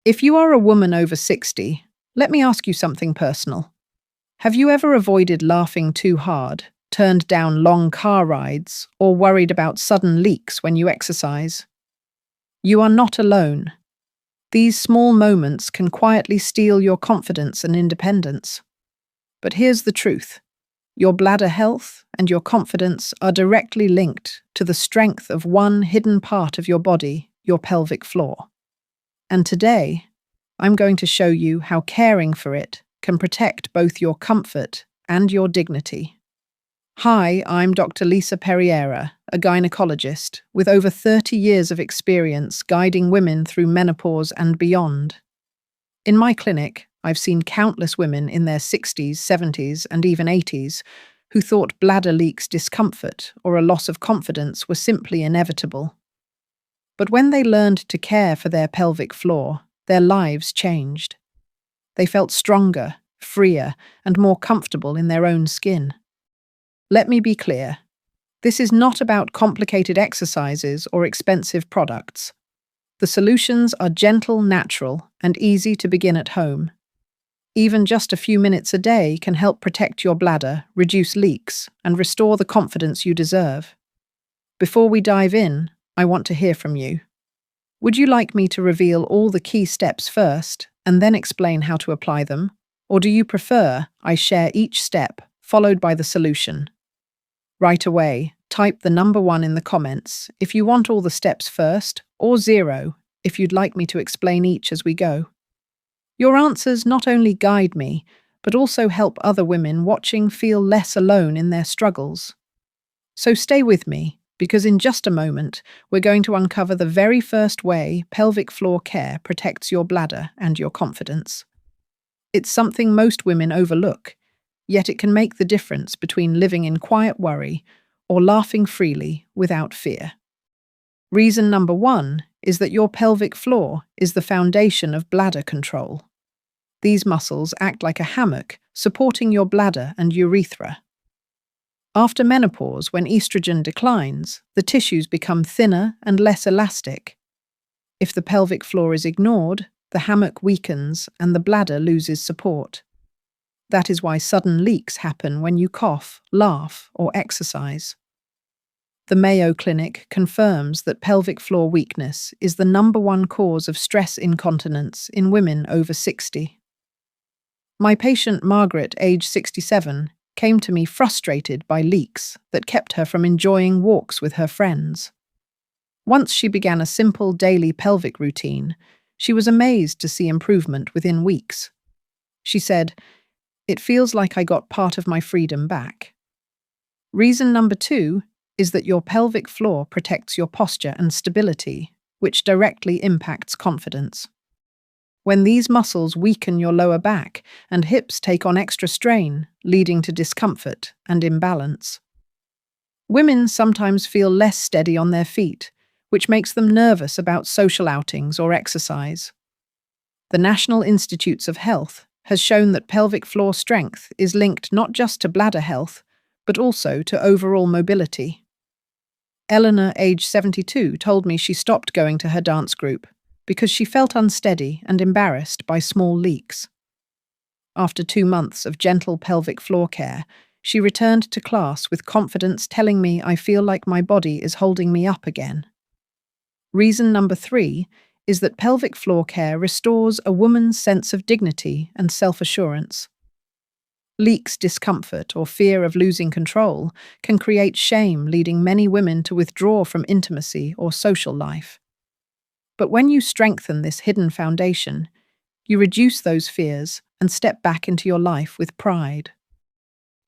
If you are a woman over 60, let me ask you something personal. Have you ever avoided laughing too hard, turned down long car rides, or worried about sudden leaks when you exercise? You are not alone. These small moments can quietly steal your confidence and independence. But here's the truth. Your bladder health and your confidence are directly linked to the strength of one hidden part of your body, your pelvic floor. And today, I'm going to show you how caring for it can protect both your comfort and your dignity. Hi, I'm Dr. Lisa Perriera, a gynecologist with over 30 years of experience guiding women through menopause and beyond. In my clinic, I've seen countless women in their 60s, 70s, and even 80s who thought bladder leaks, discomfort, or a loss of confidence were simply inevitable. But when they learned to care for their pelvic floor, their lives changed. They felt stronger, freer, and more comfortable in their own skin. Let me be clear. This is not about complicated exercises or expensive products. The solutions are gentle, natural, and easy to begin at home. Even just a few minutes a day can help protect your bladder, reduce leaks, and restore the confidence you deserve. Before we dive in, I want to hear from you. Would you like me to reveal all the key steps first and then explain how to apply them? Or do you prefer I share each step, followed by the solution? Right away, type the number 1 in the comments if you want all the steps first, or 0 if you'd like me to explain each as we go. Your answers not only guide me, but also help other women watching feel less alone in their struggles. So stay with me, because in just a moment, we're going to uncover the very first way pelvic floor care protects your bladder and your confidence. It's something most women overlook, yet it can make the difference between living in quiet worry or laughing freely without fear. Reason number 1 is that your pelvic floor is the foundation of bladder control. These muscles act like a hammock, supporting your bladder and urethra. After menopause, when estrogen declines, the tissues become thinner and less elastic. If the pelvic floor is ignored, the hammock weakens and the bladder loses support. That is why sudden leaks happen when you cough, laugh, or exercise. The Mayo Clinic confirms that pelvic floor weakness is the number 1 cause of stress incontinence in women over 60. My patient Margaret, age 67, came to me frustrated by leaks that kept her from enjoying walks with her friends. Once she began a simple daily pelvic routine, she was amazed to see improvement within weeks. She said, "It feels like I got part of my freedom back." Reason number 2 is that your pelvic floor protects your posture and stability, which directly impacts confidence. When these muscles weaken your lower back and hips take on extra strain, leading to discomfort and imbalance. Women sometimes feel less steady on their feet, which makes them nervous about social outings or exercise. The National Institutes of Health has shown that pelvic floor strength is linked not just to bladder health, but also to overall mobility. Eleanor, age 72, told me she stopped going to her dance group because she felt unsteady and embarrassed by small leaks. After 2 months of gentle pelvic floor care, she returned to class with confidence, telling me, "I feel like my body is holding me up again." Reason number 3 is that pelvic floor care restores a woman's sense of dignity and self-assurance. Leaks, discomfort, or fear of losing control can create shame, leading many women to withdraw from intimacy or social life. But when you strengthen this hidden foundation, you reduce those fears and step back into your life with pride.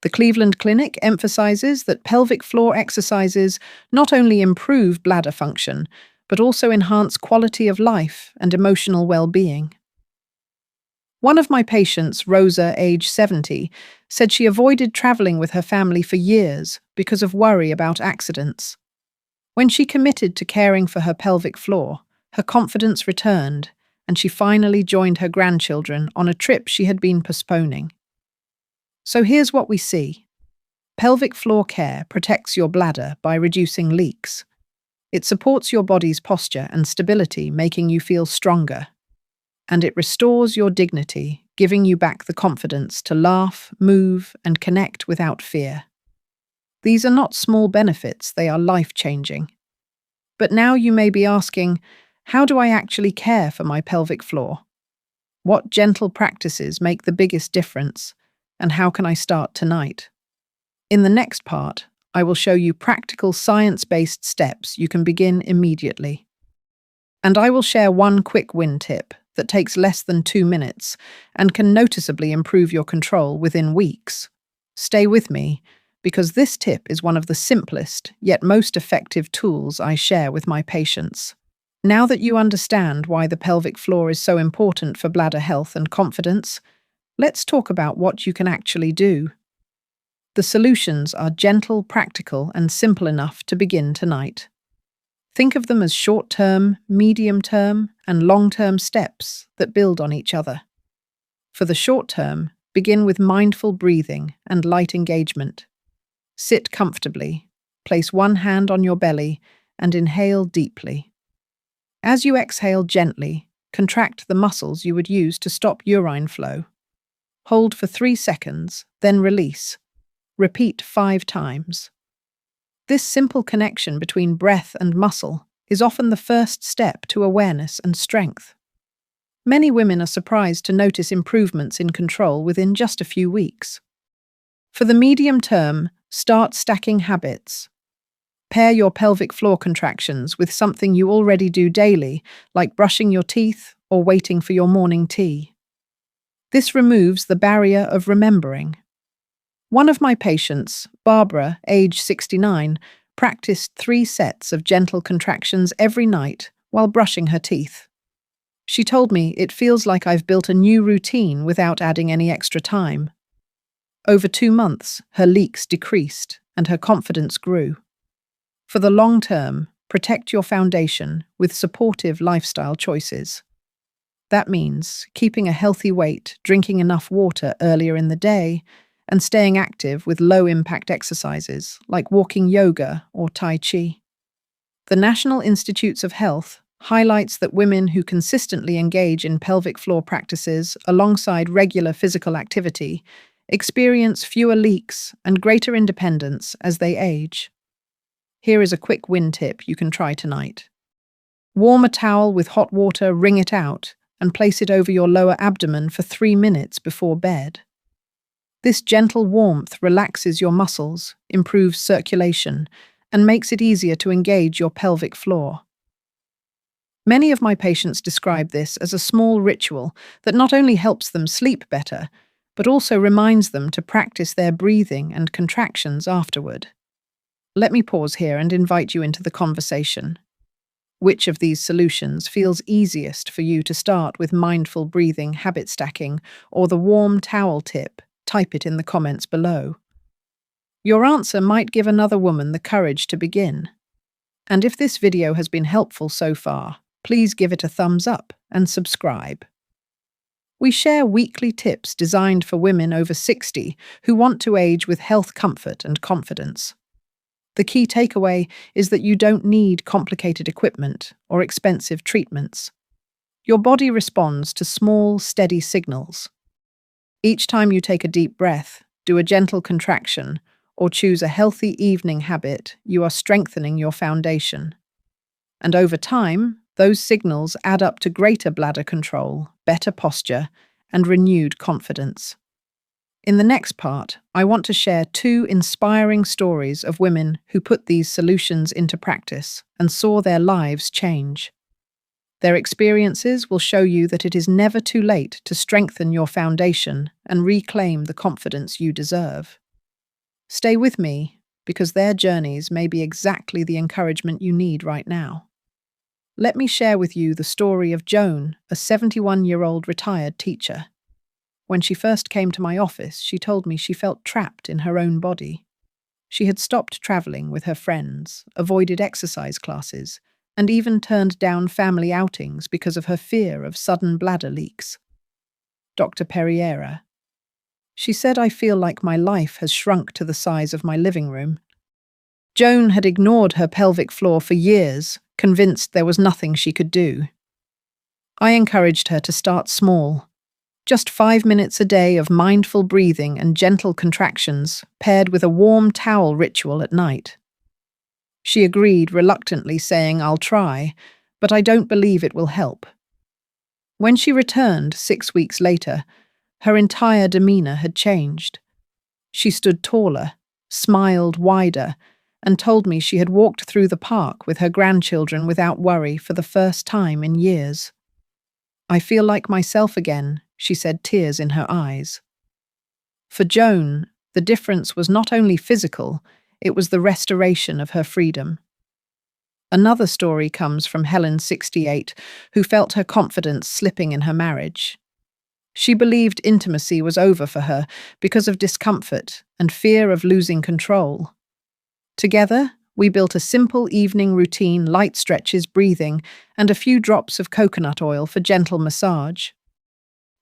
The Cleveland Clinic emphasizes that pelvic floor exercises not only improve bladder function, but also enhance quality of life and emotional well-being. One of my patients, Rosa, age 70, said she avoided traveling with her family for years because of worry about accidents. When she committed to caring for her pelvic floor, her confidence returned, and she finally joined her grandchildren on a trip she had been postponing. So here's what we see. Pelvic floor care protects your bladder by reducing leaks. It supports your body's posture and stability, making you feel stronger. and it restores your dignity, giving you back the confidence to laugh, move, and connect without fear. These are not small benefits, they are life-changing. But now you may be asking, how do I actually care for my pelvic floor? What gentle practices make the biggest difference, and how can I start tonight? In the next part, I will show you practical science-based steps you can begin immediately. And I will share one quick win tip that takes less than 2 minutes and can noticeably improve your control within weeks. Stay with me, because this tip is one of the simplest yet most effective tools I share with my patients. Now that you understand why the pelvic floor is so important for bladder health and confidence, let's talk about what you can actually do. The solutions are gentle, practical, and simple enough to begin tonight. Think of them as short-term, medium-term, and long-term steps that build on each other. For the short term, begin with mindful breathing and light engagement. Sit comfortably, place one hand on your belly, and inhale deeply. As you exhale gently, contract the muscles you would use to stop urine flow. Hold for 3 seconds, then release. Repeat 5 times. This simple connection between breath and muscle is often the first step to awareness and strength. Many women are surprised to notice improvements in control within just a few weeks. For the medium term, start stacking habits. Pair your pelvic floor contractions with something you already do daily, like brushing your teeth or waiting for your morning tea. This removes the barrier of remembering. One of my patients, Barbara, age 69, practiced 3 sets of gentle contractions every night while brushing her teeth. She told me, "It feels like I've built a new routine without adding any extra time." Over 2 months, her leaks decreased and her confidence grew. For the long term, protect your foundation with supportive lifestyle choices. That means keeping a healthy weight, drinking enough water earlier in the day, and staying active with low-impact exercises like walking yoga or Tai Chi. The National Institutes of Health highlights that women who consistently engage in pelvic floor practices alongside regular physical activity experience fewer leaks and greater independence as they age. Here is a quick win tip you can try tonight. Warm a towel with hot water, wring it out, and place it over your lower abdomen for 3 minutes before bed. This gentle warmth relaxes your muscles, improves circulation, and makes it easier to engage your pelvic floor. Many of my patients describe this as a small ritual that not only helps them sleep better, but also reminds them to practice their breathing and contractions afterward. Let me pause here and invite you into the conversation. Which of these solutions feels easiest for you to start with mindful breathing, habit stacking, or the warm towel tip? Type it in the comments below. Your answer might give another woman the courage to begin. And if this video has been helpful so far, please give it a thumbs up and subscribe. We share weekly tips designed for women over 60 who want to age with health, comfort, and confidence. The key takeaway is that you don't need complicated equipment or expensive treatments. Your body responds to small, steady signals. Each time you take a deep breath, do a gentle contraction, or choose a healthy evening habit, you are strengthening your foundation. And over time, those signals add up to greater bladder control, better posture, and renewed confidence. In the next part, I want to share 2 inspiring stories of women who put these solutions into practice and saw their lives change. Their experiences will show you that it is never too late to strengthen your foundation and reclaim the confidence you deserve. Stay with me, because their journeys may be exactly the encouragement you need right now. Let me share with you the story of Joan, a 71-year-old retired teacher. When she first came to my office, she told me she felt trapped in her own body. She had stopped traveling with her friends, avoided exercise classes, and even turned down family outings because of her fear of sudden bladder leaks. Dr. Perriera. She said, "I feel like my life has shrunk to the size of my living room." Joan had ignored her pelvic floor for years, convinced there was nothing she could do. I encouraged her to start small. Just 5 minutes a day of mindful breathing and gentle contractions, paired with a warm towel ritual at night. She agreed reluctantly, saying, "I'll try, but I don't believe it will help." When she returned 6 weeks later, her entire demeanor had changed. She stood taller, smiled wider, and told me she had walked through the park with her grandchildren without worry for the first time in years. "I feel like myself again," she said, tears in her eyes. For Joan, the difference was not only physical, it was the restoration of her freedom. Another story comes from Helen, 68, who felt her confidence slipping in her marriage. She believed intimacy was over for her because of discomfort and fear of losing control. Together, we built a simple evening routine, light stretches, breathing, and a few drops of coconut oil for gentle massage.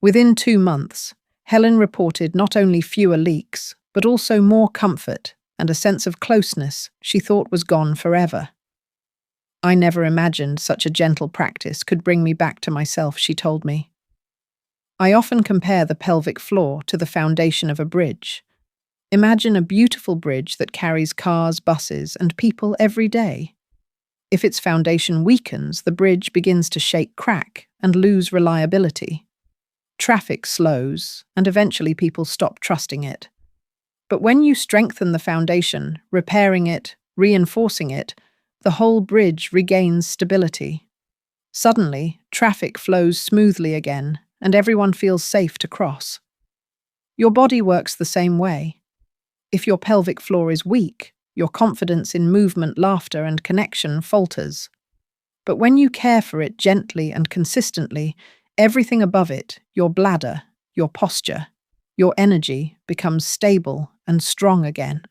Within 2 months, Helen reported not only fewer leaks, but also more comfort and a sense of closeness she thought was gone forever. "I never imagined such a gentle practice could bring me back to myself," she told me. I often compare the pelvic floor to the foundation of a bridge. Imagine a beautiful bridge that carries cars, buses, and people every day. If its foundation weakens, the bridge begins to shake, crack, and lose reliability. Traffic slows, and eventually people stop trusting it. But when you strengthen the foundation, repairing it, reinforcing it, the whole bridge regains stability. Suddenly, traffic flows smoothly again, and everyone feels safe to cross. Your body works the same way. If your pelvic floor is weak, your confidence in movement, laughter, and connection falters. But when you care for it gently and consistently, everything above it, your bladder, your posture, your energy, becomes stable and strong again.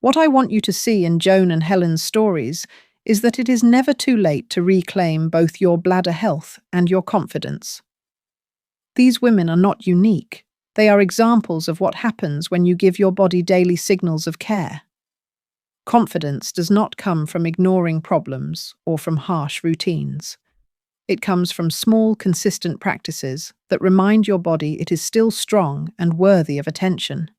What I want you to see in Joan and Helen's stories is that it is never too late to reclaim both your bladder health and your confidence. These women are not unique. They are examples of what happens when you give your body daily signals of care. Confidence does not come from ignoring problems or from harsh routines. It comes from small, consistent practices that remind your body it is still strong and worthy of attention.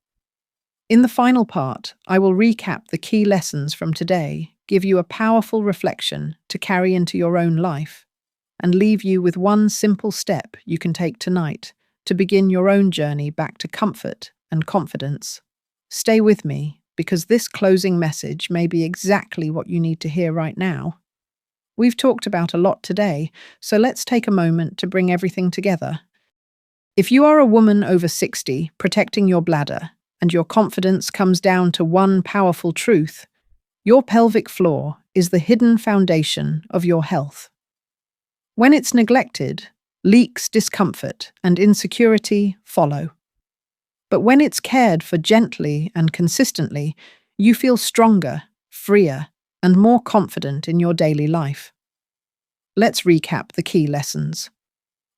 In the final part, I will recap the key lessons from today, give you a powerful reflection to carry into your own life, and leave you with one simple step you can take tonight to begin your own journey back to comfort and confidence. Stay with me, because this closing message may be exactly what you need to hear right now. We've talked about a lot today, so let's take a moment to bring everything together. If you are a woman over 60 protecting your bladder, and your confidence comes down to one powerful truth, your pelvic floor is the hidden foundation of your health. When it's neglected, leaks, discomfort, and insecurity follow. But when it's cared for gently and consistently, you feel stronger, freer, and more confident in your daily life. Let's recap the key lessons.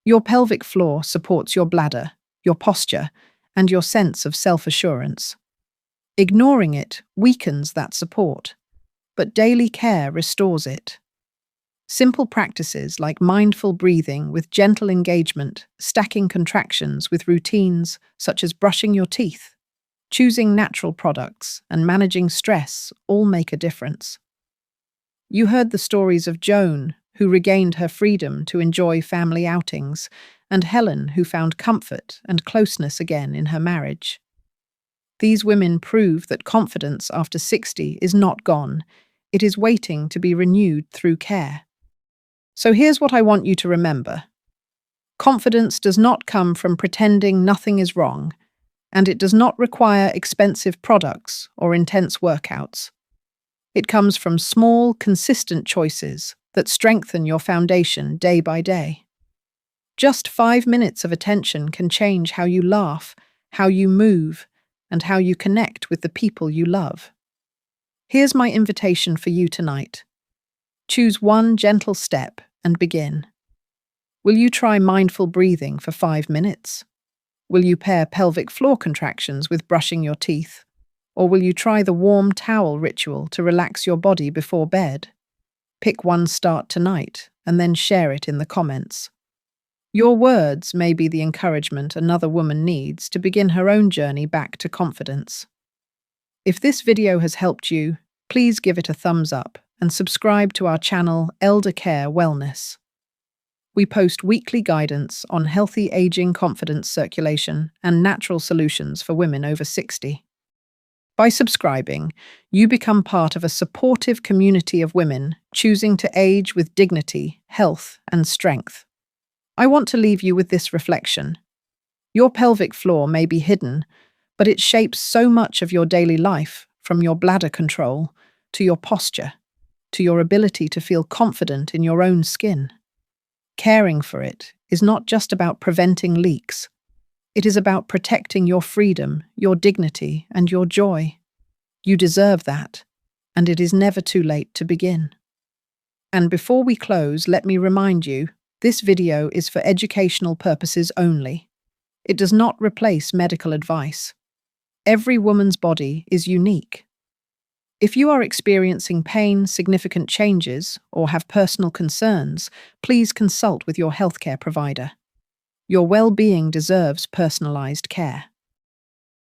Your pelvic floor supports your bladder, your posture, and your sense of self-assurance. Ignoring it weakens that support, but daily care restores it. Simple practices like mindful breathing with gentle engagement, stacking contractions with routines such as brushing your teeth, choosing natural products, and managing stress all make a difference. You heard the stories of Joan, who regained her freedom to enjoy family outings, and Helen, who found comfort and closeness again in her marriage. These women prove that confidence after 60 is not gone. It is waiting to be renewed through care. So here's what I want you to remember. Confidence does not come from pretending nothing is wrong, and it does not require expensive products or intense workouts. It comes from small, consistent choices that strengthen your foundation day by day. Just 5 minutes of attention can change how you laugh, how you move, and how you connect with the people you love. Here's my invitation for you tonight. Choose one gentle step and begin. Will you try mindful breathing for 5 minutes? Will you pair pelvic floor contractions with brushing your teeth? Or will you try the warm towel ritual to relax your body before bed? Pick one start tonight and then share it in the comments. Your words may be the encouragement another woman needs to begin her own journey back to confidence. If this video has helped you, please give it a thumbs up and subscribe to our channel Elder Care Wellness. We post weekly guidance on healthy aging, confidence, circulation, and natural solutions for women over 60. By subscribing, you become part of a supportive community of women choosing to age with dignity, health, and strength. I want to leave you with this reflection. Your pelvic floor may be hidden, but it shapes so much of your daily life, from your bladder control to your posture, to your ability to feel confident in your own skin. Caring for it is not just about preventing leaks. It is about protecting your freedom, your dignity, and your joy. You deserve that, and it is never too late to begin. And before we close, let me remind you, this video is for educational purposes only. It does not replace medical advice. Every woman's body is unique. If you are experiencing pain, significant changes, or have personal concerns, please consult with your healthcare provider. Your well-being deserves personalized care.